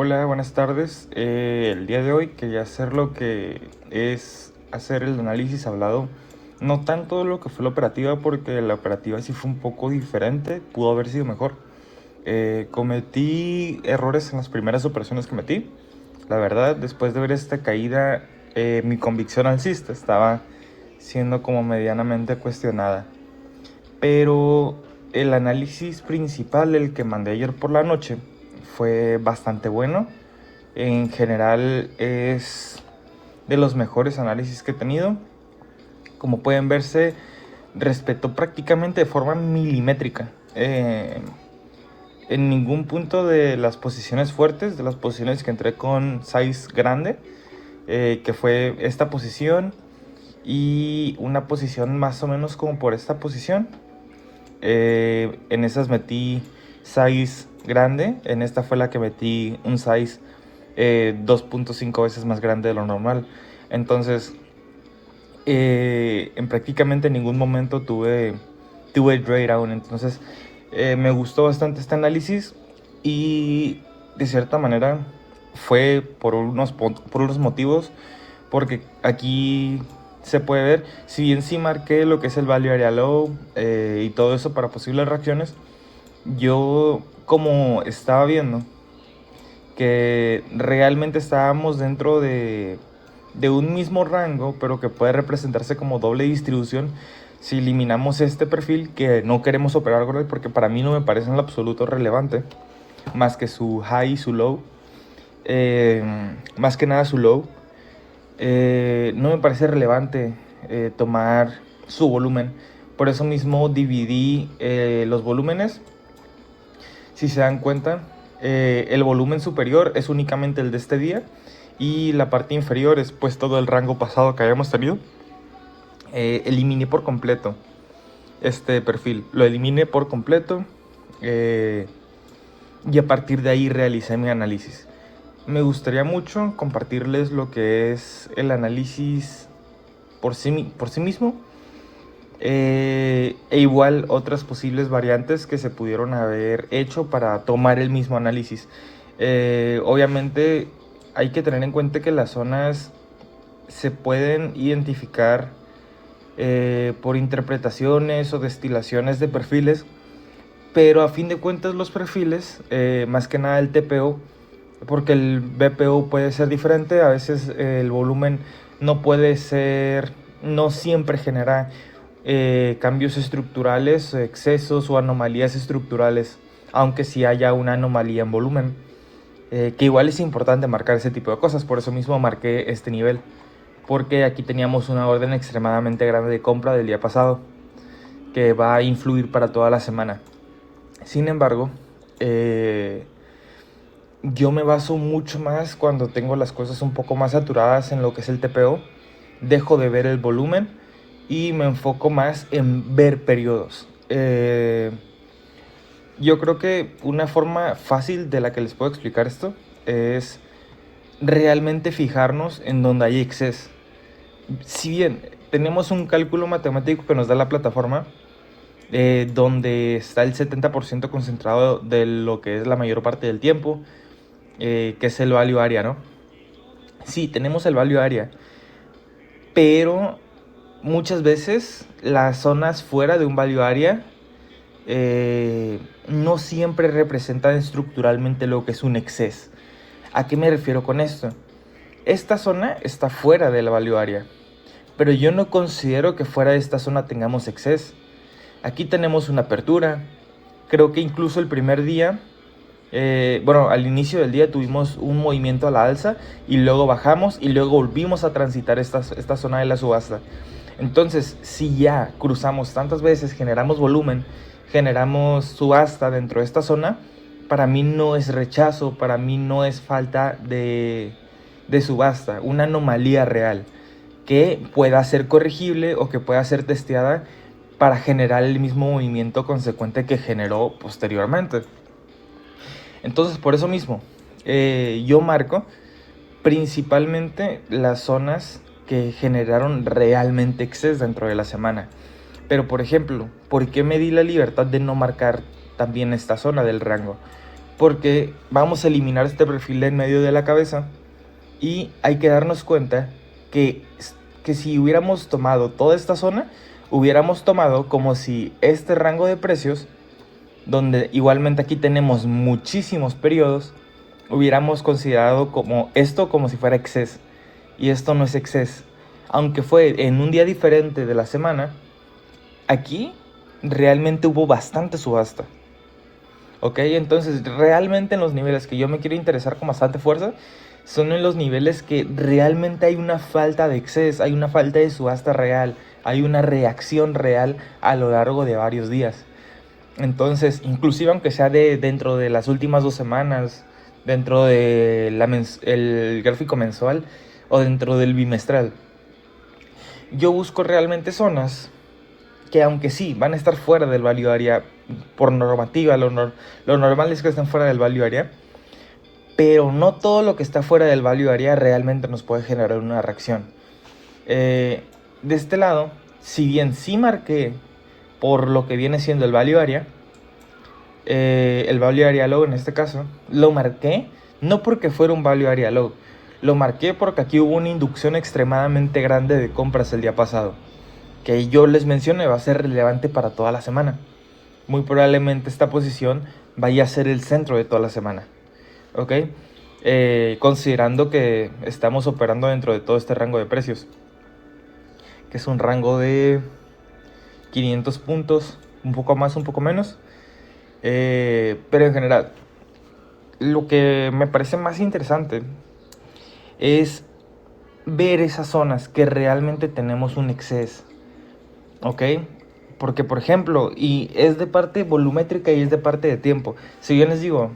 Hola, buenas tardes. El día de hoy quería hacer lo que es hacer el análisis hablado, no tanto de lo que fue la operativa, porque la operativa sí fue un poco diferente, pudo haber sido mejor. Cometí errores en las primeras operaciones que metí. La verdad, después de ver esta caída, mi convicción alcista estaba siendo como medianamente cuestionada. Pero el análisis principal, el que mandé ayer por la noche, fue bastante bueno. En general es de los mejores análisis que he tenido. Como pueden verse, respetó prácticamente de forma milimétrica. En ningún punto de las posiciones fuertes, de las posiciones que entré con size grande, que fue esta posición y una posición más o menos como por esta posición. En esas metí size grande, en esta fue la que metí un size 2.5 veces más grande de lo normal. Entonces, en prácticamente ningún momento tuve drawdown. Entonces, me gustó bastante este análisis y de cierta manera fue por unos motivos, porque aquí se puede ver, si bien sí marqué lo que es el value area low y todo eso para posibles reacciones, yo como estaba viendo que realmente estábamos dentro de un mismo rango, pero que puede representarse como doble distribución, si eliminamos este perfil que no queremos operar con él, porque para mí no me parece en lo absoluto relevante, más que su high y su low, más que nada su low, no me parece relevante tomar su volumen. Por eso mismo dividí los volúmenes. Si se dan cuenta, el volumen superior es únicamente el de este día y la parte inferior es pues todo el rango pasado que hayamos tenido. Eliminé por completo este perfil, lo eliminé por completo y a partir de ahí realicé mi análisis. Me gustaría mucho compartirles lo que es el análisis por sí mismo, e igual otras posibles variantes que se pudieron haber hecho para tomar el mismo análisis. Obviamente hay que tener en cuenta que las zonas se pueden identificar por interpretaciones o destilaciones de perfiles, pero a fin de cuentas los perfiles, más que nada el TPO, porque el BPO puede ser diferente, a veces el volumen no puede ser, no siempre genera cambios estructurales, excesos o anomalías estructurales, aunque sí haya una anomalía en volumen, que igual es importante marcar ese tipo de cosas. Por eso mismo marqué este nivel, porque aquí teníamos una orden extremadamente grande de compra del día pasado, que va a influir para toda la semana. Sin embargo, yo me baso mucho más cuando tengo las cosas un poco más saturadas en lo que es el TPO. Dejo de ver el volumen y me enfoco más en ver periodos. Yo creo que una forma fácil de la que les puedo explicar esto es realmente fijarnos en donde hay exceso. Si bien tenemos un cálculo matemático que nos da la plataforma, donde está el 70% concentrado de lo que es la mayor parte del tiempo, que es el value area, ¿no? Sí, tenemos el value area, pero muchas veces las zonas fuera de un value area no siempre representan estructuralmente lo que es un exceso. ¿A qué me refiero con esto? Esta zona está fuera de la value area, pero yo no considero que fuera de esta zona tengamos exceso. Aquí tenemos una apertura. Creo que incluso el primer día, bueno, al inicio del día tuvimos un movimiento a la alza y luego bajamos y luego volvimos a transitar esta zona de la subasta. Entonces, si ya cruzamos tantas veces, generamos volumen, generamos subasta dentro de esta zona, para mí no es rechazo, para mí no es falta de subasta, una anomalía real que pueda ser corregible o que pueda ser testeada para generar el mismo movimiento consecuente que generó posteriormente. Entonces, por eso mismo, yo marco principalmente las zonas que generaron realmente exceso dentro de la semana. Pero, por ejemplo, ¿por qué me di la libertad de no marcar también esta zona del rango? porque vamos a eliminar este perfil de en medio de la cabeza y hay que darnos cuenta que si hubiéramos tomado toda esta zona, hubiéramos tomado como si este rango de precios, donde igualmente aquí tenemos muchísimos periodos, hubiéramos considerado como esto como si fuera excess, y esto no es excess. Aunque fue en un día diferente de la semana, aquí realmente hubo bastante subasta. Ok, entonces realmente en los niveles que yo me quiero interesar con bastante fuerza son en los niveles que realmente hay una falta de exceso, hay una falta de subasta real, hay una reacción real a lo largo de varios días. Entonces, inclusive aunque sea dentro de las últimas 2 semanas, dentro de el gráfico mensual o dentro del bimestral, yo busco realmente zonas que, aunque sí van a estar fuera del value area por normativa, lo normal es que estén fuera del value area, pero no todo lo que está fuera del value area realmente nos puede generar una reacción. De este lado, si bien sí marqué por lo que viene siendo el value area low en este caso, lo marqué no porque fuera un value area low, lo marqué porque aquí hubo una inducción extremadamente grande de compras el día pasado, que yo les mencioné va a ser relevante para toda la semana. Muy probablemente esta posición vaya a ser el centro de toda la semana, ¿ok? Considerando que estamos operando dentro de todo este rango de precios, que es un rango de 500 puntos, un poco más, un poco menos, pero en general, lo que me parece más interesante es ver esas zonas que realmente tenemos un exceso, ¿ok? Porque, por ejemplo, y es de parte volumétrica y es de parte de tiempo. Si bien les digo,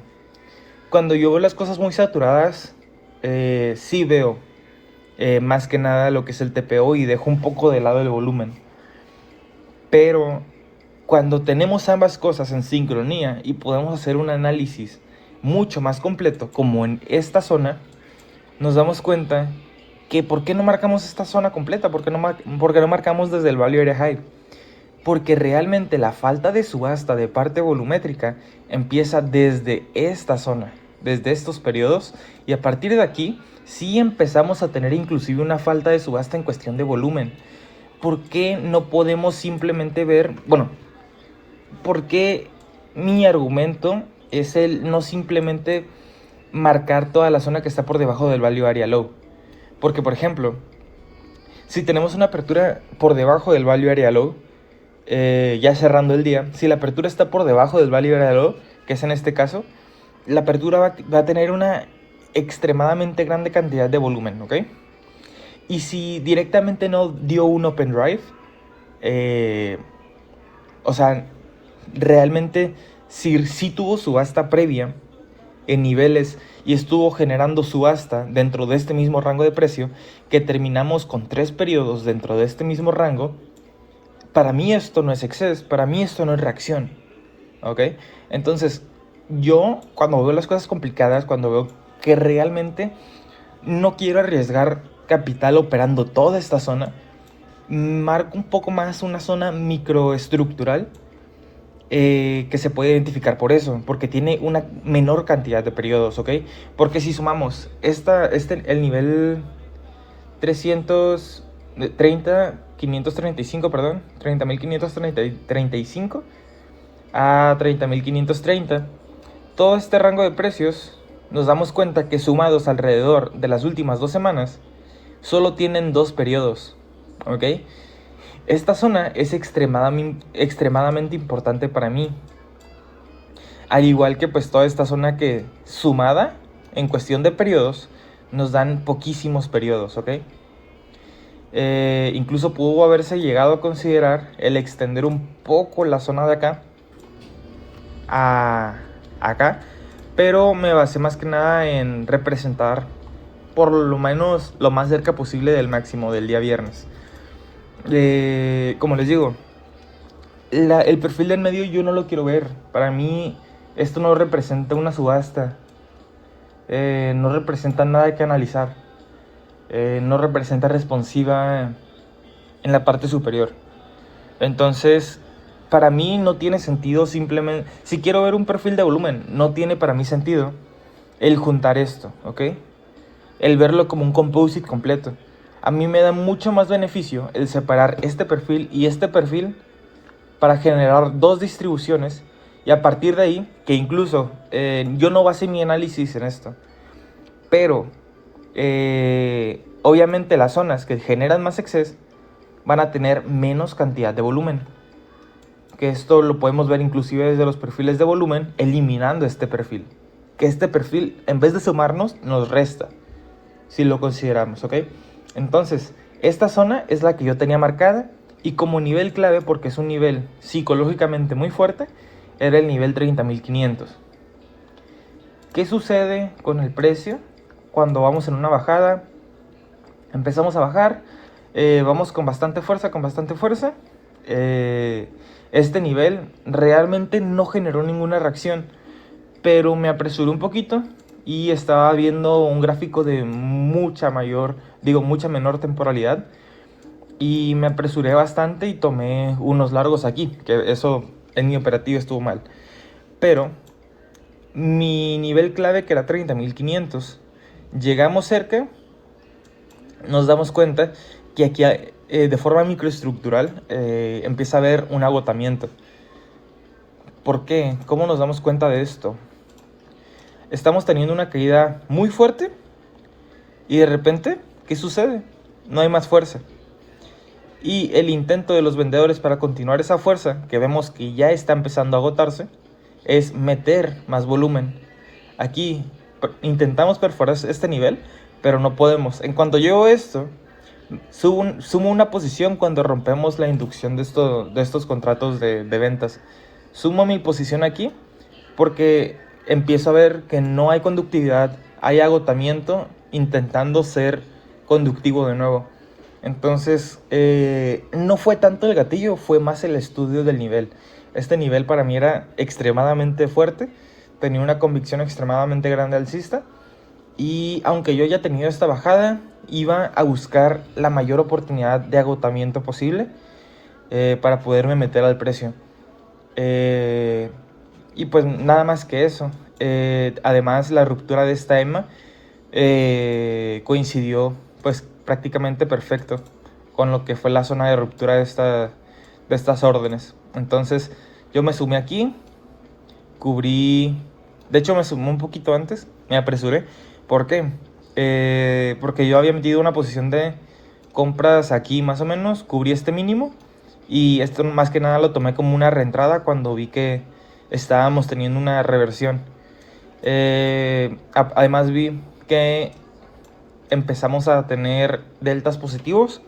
cuando yo veo las cosas muy saturadas, sí veo más que nada lo que es el TPO y dejo un poco de lado el volumen. Pero cuando tenemos ambas cosas en sincronía y podemos hacer un análisis mucho más completo, como en esta zona, nos damos cuenta que ¿por qué no marcamos esta zona completa? ¿Por qué no marcamos desde el value area high? Porque realmente la falta de subasta de parte volumétrica empieza desde esta zona, desde estos periodos, y a partir de aquí sí empezamos a tener inclusive una falta de subasta en cuestión de volumen. ¿Por qué no podemos simplemente ver, bueno, por qué mi argumento es el no simplemente marcar toda la zona que está por debajo del value area low? Porque, por ejemplo, si tenemos una apertura por debajo del value area low, ya cerrando el día, si la apertura está por debajo del value area low, que es en este caso, la apertura va a tener una extremadamente grande cantidad de volumen, ¿ok? Y si directamente no dio un open drive, o sea, realmente si tuvo subasta previa en niveles y estuvo generando subasta dentro de este mismo rango de precio, que terminamos con 3 periodos dentro de este mismo rango, para mí esto no es exceso, para mí esto no es reacción, ¿ok? Entonces, yo cuando veo las cosas complicadas, cuando veo que realmente no quiero arriesgar capital operando toda esta zona, marco un poco más una zona microestructural que se puede identificar por eso, porque tiene una menor cantidad de periodos, ¿ok? Porque si sumamos el nivel 535, perdón, 30.535 a 30.530, todo este rango de precios, nos damos cuenta que sumados alrededor de las últimas 2 semanas, solo tienen 2 periodos, ¿ok? Esta zona es extremadamente importante para mí, al igual que pues toda esta zona que sumada en cuestión de periodos nos dan poquísimos periodos, ¿ok? Incluso pudo haberse llegado a considerar el extender un poco la zona de acá a acá, pero me basé más que nada en representar por lo menos lo más cerca posible del máximo del día viernes. Como les digo, el perfil del medio yo no lo quiero ver. Para mí esto no representa una subasta, no representa nada que analizar, no representa responsiva en la parte superior. Entonces para mí no tiene sentido simplemente, si quiero ver un perfil de volumen, no tiene para mí sentido el juntar esto, ¿ok? El verlo como un composite completo. A mí me da mucho más beneficio el separar este perfil y este perfil para generar dos distribuciones, y a partir de ahí, que incluso yo no basé mi análisis en esto, pero obviamente las zonas que generan más excess van a tener menos cantidad de volumen, que esto lo podemos ver inclusive desde los perfiles de volumen, eliminando este perfil, que este perfil en vez de sumarnos nos resta, si lo consideramos, ¿ok? Entonces, esta zona es la que yo tenía marcada, y como nivel clave, porque es un nivel psicológicamente muy fuerte, era el nivel 30.500. ¿Qué sucede con el precio cuando vamos en una bajada? Empezamos a bajar, vamos con bastante fuerza, este nivel realmente no generó ninguna reacción, pero me apresuré un poquito y estaba viendo un gráfico de mucha menor temporalidad, y me apresuré bastante y tomé unos largos aquí, que eso en mi operativo estuvo mal. Pero mi nivel clave, que era 30.500, llegamos cerca, nos damos cuenta que aquí de forma microestructural empieza a haber un agotamiento. ¿Por qué? ¿Cómo nos damos cuenta de esto? Estamos teniendo una caída muy fuerte y de repente, ¿qué sucede? No hay más fuerza. Y el intento de los vendedores para continuar esa fuerza, que vemos que ya está empezando a agotarse, es meter más volumen. Aquí intentamos perforar este nivel, pero no podemos. En cuanto llego esto, sumo una posición cuando rompemos la inducción de estos contratos de ventas. Sumo mi posición aquí porque empiezo a ver que no hay conductividad, hay agotamiento intentando ser conductivo de nuevo. Entonces, no fue tanto el gatillo, fue más el estudio del nivel. Este nivel para mí era extremadamente fuerte, tenía una convicción extremadamente grande alcista, y aunque yo ya tenido esta bajada, iba a buscar la mayor oportunidad de agotamiento posible para poderme meter al precio. Y pues nada más que eso. Además, la ruptura de esta EMA coincidió pues prácticamente perfecto con lo que fue la zona de ruptura de estas órdenes. Entonces yo me sumé aquí, cubrí, de hecho me sumé un poquito antes, me apresuré. ¿Por qué? Porque yo había metido una posición de compras aquí más o menos, cubrí este mínimo, y esto más que nada lo tomé como una reentrada cuando vi que estábamos teniendo una reversión. Además vi que empezamos a tener deltas positivos.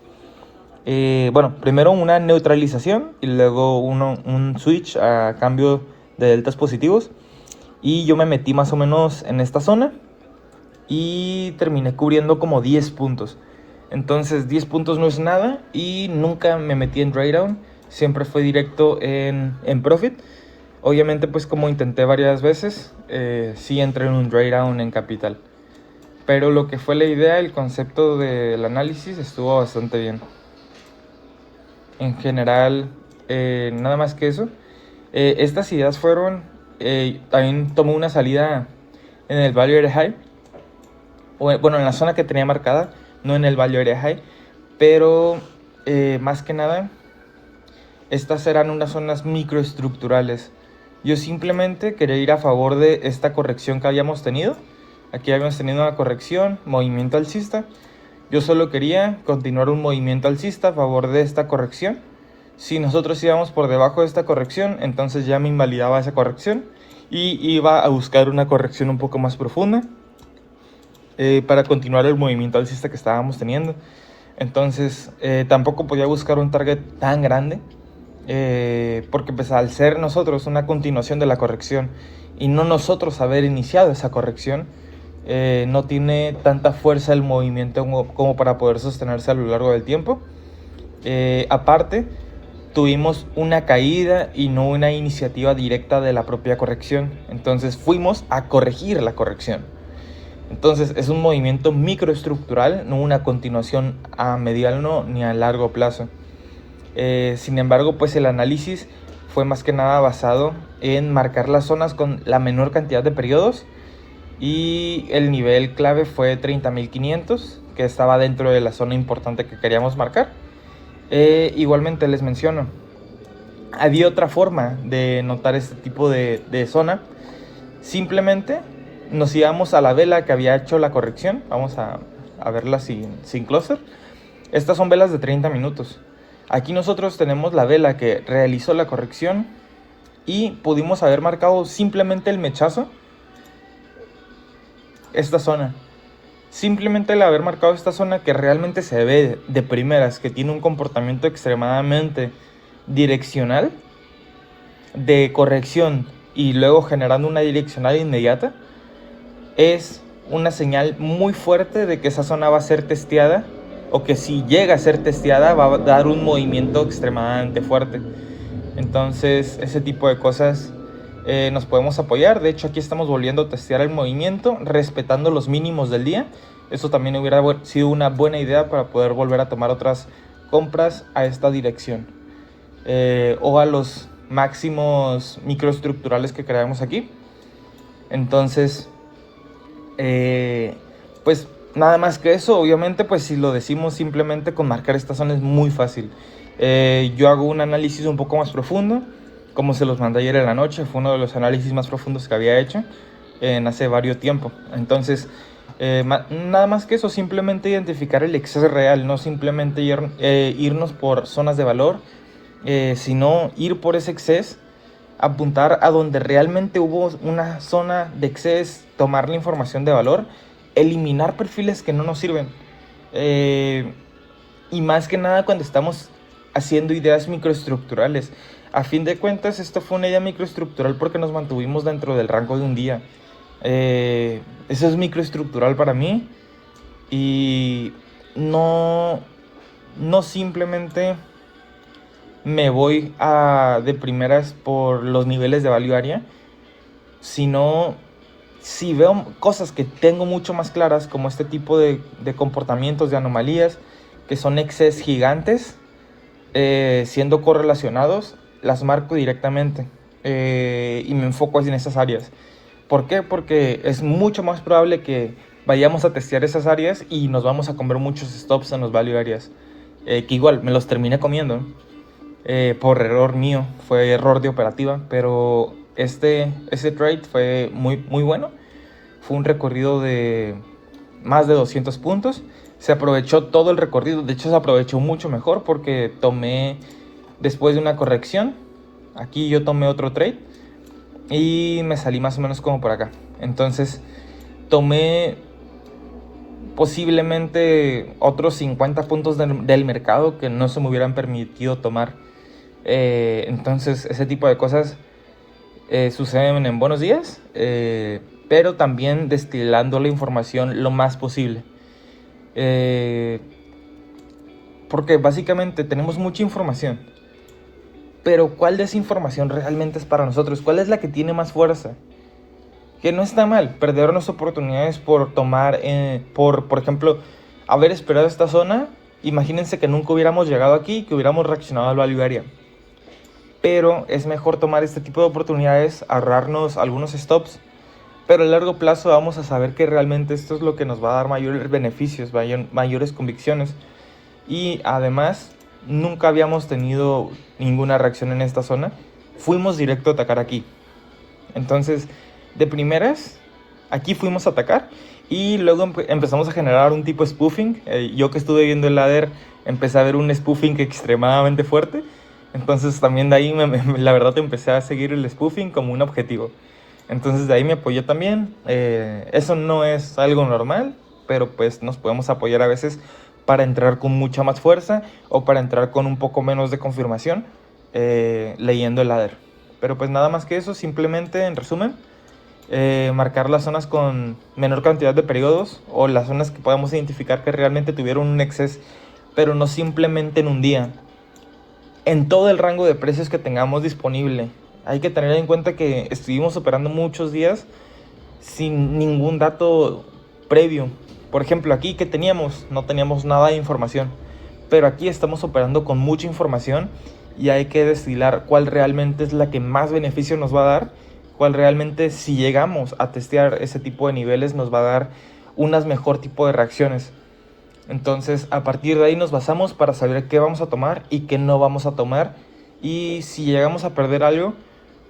Bueno, primero una neutralización y luego un switch a cambio de deltas positivos. Y yo me metí más o menos en esta zona y terminé cubriendo como 10 puntos. Entonces 10 puntos no es nada, y nunca me metí en drawdown, siempre fue directo en profit. Obviamente pues como intenté varias veces, sí entré en un drawdown en capital. Pero lo que fue la idea, el concepto del análisis estuvo bastante bien. En general, nada más que eso. Estas ideas fueron, también tomé una salida en el value area high. Bueno, en la zona que tenía marcada, no en el value area high. Pero más que nada, estas eran unas zonas microestructurales. Yo simplemente quería ir a favor de esta corrección que habíamos tenido. Aquí habíamos tenido una corrección, movimiento alcista. Yo solo quería continuar un movimiento alcista a favor de esta corrección. Si nosotros íbamos por debajo de esta corrección, entonces ya me invalidaba esa corrección y iba a buscar una corrección un poco más profunda para continuar el movimiento alcista que estábamos teniendo. Entonces tampoco podía buscar un target tan grande, porque pues al ser nosotros una continuación de la corrección y no nosotros haber iniciado esa corrección, no tiene tanta fuerza el movimiento como para poder sostenerse a lo largo del tiempo. Aparte, tuvimos una caída y no una iniciativa directa de la propia corrección. Entonces fuimos a corregir la corrección. Entonces es un movimiento microestructural, no una continuación a mediano ni a largo plazo. Sin embargo, pues el análisis fue más que nada basado en marcar las zonas con la menor cantidad de periodos, y el nivel clave fue 30.500, que estaba dentro de la zona importante que queríamos marcar. Igualmente les menciono, había otra forma de notar este tipo de zona. Simplemente nos íbamos a la vela que había hecho la corrección. Vamos a verla sin closer. Estas son velas de 30 minutos. Aquí nosotros tenemos la vela que realizó la corrección y pudimos haber marcado simplemente el mechazo, esta zona. Simplemente el haber marcado esta zona, que realmente se ve de primeras que tiene un comportamiento extremadamente direccional, de corrección y luego generando una direccional inmediata, es una señal muy fuerte de que esa zona va a ser testeada, o que si llega a ser testeada va a dar un movimiento extremadamente fuerte. Entonces ese tipo de cosas nos podemos apoyar. De hecho, aquí estamos volviendo a testear el movimiento, respetando los mínimos del día. Eso también hubiera sido una buena idea para poder volver a tomar otras compras a esta dirección, o a los máximos microestructurales que creamos aquí. Entonces, pues nada más que eso. Obviamente, pues si lo decimos simplemente con marcar esta zona es muy fácil. Yo hago un análisis un poco más profundo, como se los mandé ayer en la noche. Fue uno de los análisis más profundos que había hecho en hace varios tiempo. Entonces, nada más que eso, simplemente identificar el exceso real, no simplemente irnos por zonas de valor, sino ir por ese exceso, apuntar a donde realmente hubo una zona de exceso, tomar la información de valor, eliminar perfiles que no nos sirven. Y más que nada cuando estamos haciendo ideas microestructurales. A fin de cuentas, esto fue una idea microestructural porque nos mantuvimos dentro del rango de un día. Eso es microestructural para mí. Y no simplemente me voy de primeras por los niveles de value area, sino si veo cosas que tengo mucho más claras, como este tipo de comportamientos, de anomalías, que son excesos gigantes, siendo correlacionados, las marco directamente, y me enfoco en esas áreas. ¿Por qué? Porque es mucho más probable que vayamos a testear esas áreas y nos vamos a comer muchos stops en los value areas, que igual me los terminé comiendo, por error mío, fue error de operativa, pero ese trade fue muy bueno. Fue un recorrido de más de 200 puntos. Se aprovechó todo el recorrido. De hecho, se aprovechó mucho mejor porque tomé, después de una corrección, aquí yo tomé otro trade y me salí más o menos como por acá. Entonces tomé posiblemente otros 50 puntos del mercado que no se me hubieran permitido tomar. Entonces ese tipo de cosas suceden en buenos días, pero también destilando la información lo más posible. Porque básicamente tenemos mucha información, pero ¿cuál de esa información realmente es para nosotros? ¿Cuál es la que tiene más fuerza? Que no está mal perdernos oportunidades por tomar, por ejemplo, haber esperado esta zona. Imagínense que nunca hubiéramos llegado aquí, que hubiéramos reaccionado al value area. Pero es mejor tomar este tipo de oportunidades, ahorrarnos algunos stops, pero a largo plazo vamos a saber que realmente esto es lo que nos va a dar mayores beneficios, mayores convicciones. Y además, nunca habíamos tenido ninguna reacción en esta zona. Fuimos directo a atacar aquí. Entonces, de primeras, aquí fuimos a atacar y luego empezamos a generar un tipo de spoofing. Yo que estuve viendo el ladder, empecé a ver un spoofing extremadamente fuerte. Entonces también de ahí la verdad empecé a seguir el spoofing como un objetivo. Entonces de ahí me apoyé también. Eso no es algo normal, pero pues nos podemos apoyar a veces para entrar con mucha más fuerza o para entrar con un poco menos de confirmación, leyendo el ladder. Pero pues nada más que eso, simplemente en resumen, marcar las zonas con menor cantidad de periodos, o las zonas que podamos identificar que realmente tuvieron un exceso, pero no simplemente en un día, en todo el rango de precios que tengamos disponible. Hay que tener en cuenta que estuvimos operando muchos días sin ningún dato previo. Por ejemplo, aquí no teníamos nada de información, pero aquí estamos operando con mucha información y hay que destilar cuál realmente es la que más beneficio nos va a dar, cuál realmente, si llegamos a testear ese tipo de niveles, nos va a dar unas mejor tipo de reacciones. Entonces, a partir de ahí nos basamos para saber qué vamos a tomar y qué no vamos a tomar. Y si llegamos a perder algo,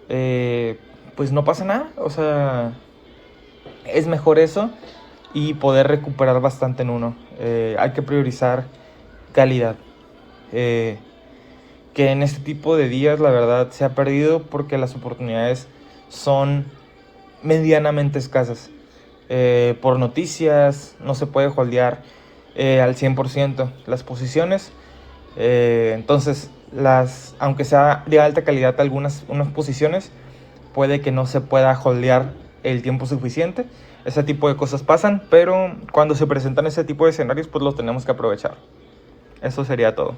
pues no pasa nada. O sea, es mejor eso y poder recuperar bastante en uno. Hay que priorizar calidad. Que en este tipo de días, la verdad, se ha perdido porque las oportunidades son medianamente escasas. Por noticias, no se puede holdear al 100% las posiciones. Entonces, aunque sea de alta calidad unas posiciones, puede que no se pueda holdear el tiempo suficiente. Ese tipo de cosas pasan, pero cuando se presentan ese tipo de escenarios, pues los tenemos que aprovechar. Eso sería todo.